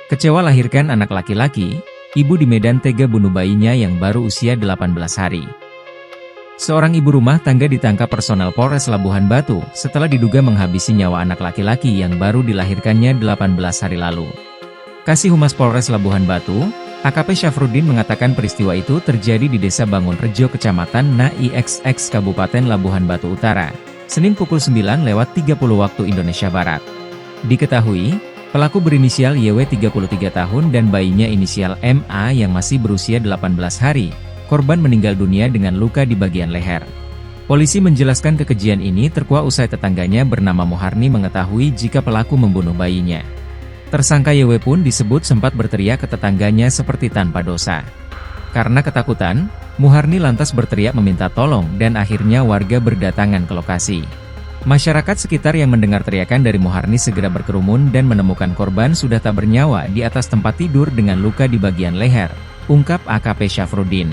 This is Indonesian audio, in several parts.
Kecewa lahirkan anak laki-laki, ibu di Medan tega bunuh bayinya yang baru usia 18 hari. Seorang ibu rumah tangga ditangkap personel Polres Labuhan Batu setelah diduga menghabisi nyawa anak laki-laki yang baru dilahirkannya 18 hari lalu. Kasih Humas Polres Labuhan Batu, AKP Syafruddin mengatakan peristiwa itu terjadi di Desa Bangun Rejo Kecamatan Naixx Kabupaten Labuhan Batu Utara, Senin pukul 9:30 waktu Indonesia Barat. Diketahui, pelaku berinisial YW 33 tahun dan bayinya inisial MA yang masih berusia 18 hari. Korban meninggal dunia dengan luka di bagian leher. Polisi menjelaskan kekejian ini terkuak usai tetangganya bernama Muharni mengetahui jika pelaku membunuh bayinya. Tersangka YW pun disebut sempat berteriak ke tetangganya seperti tanpa dosa. Karena ketakutan, Muharni lantas berteriak meminta tolong dan akhirnya warga berdatangan ke lokasi. Masyarakat sekitar yang mendengar teriakan dari Muharni segera berkerumun dan menemukan korban sudah tak bernyawa di atas tempat tidur dengan luka di bagian leher, ungkap AKP Syafruddin.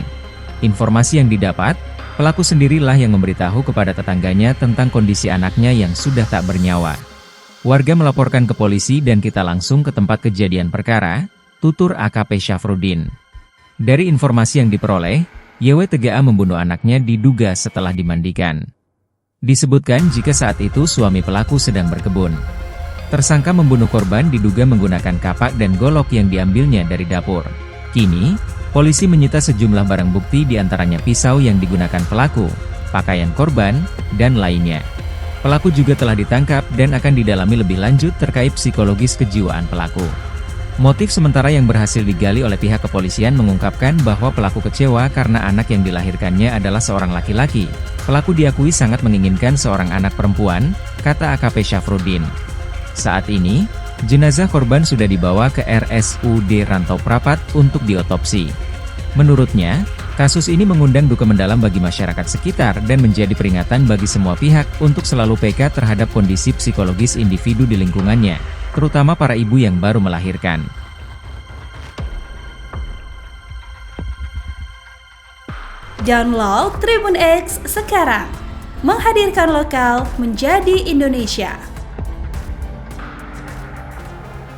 Informasi yang didapat, pelaku sendirilah yang memberitahu kepada tetangganya tentang kondisi anaknya yang sudah tak bernyawa. Warga melaporkan ke polisi dan kita langsung ke tempat kejadian perkara, tutur AKP Syafruddin. Dari informasi yang diperoleh, YW TGA membunuh anaknya diduga setelah dimandikan. Disebutkan jika saat itu suami pelaku sedang berkebun. Tersangka membunuh korban diduga menggunakan kapak dan golok yang diambilnya dari dapur. Kini, polisi menyita sejumlah barang bukti diantaranya pisau yang digunakan pelaku, pakaian korban, dan lainnya. Pelaku juga telah ditangkap dan akan didalami lebih lanjut terkait psikologis kejiwaan pelaku. Motif sementara yang berhasil digali oleh pihak kepolisian mengungkapkan bahwa pelaku kecewa karena anak yang dilahirkannya adalah seorang laki-laki. Pelaku diakui sangat menginginkan seorang anak perempuan, kata AKP Syafruddin. Saat ini, jenazah korban sudah dibawa ke RSUD Rantau Prapat untuk diotopsi. Menurutnya, kasus ini mengundang duka mendalam bagi masyarakat sekitar dan menjadi peringatan bagi semua pihak untuk selalu peka terhadap kondisi psikologis individu di lingkungannya, terutama para ibu yang baru melahirkan. Download Tribun X sekarang, menghadirkan lokal menjadi Indonesia.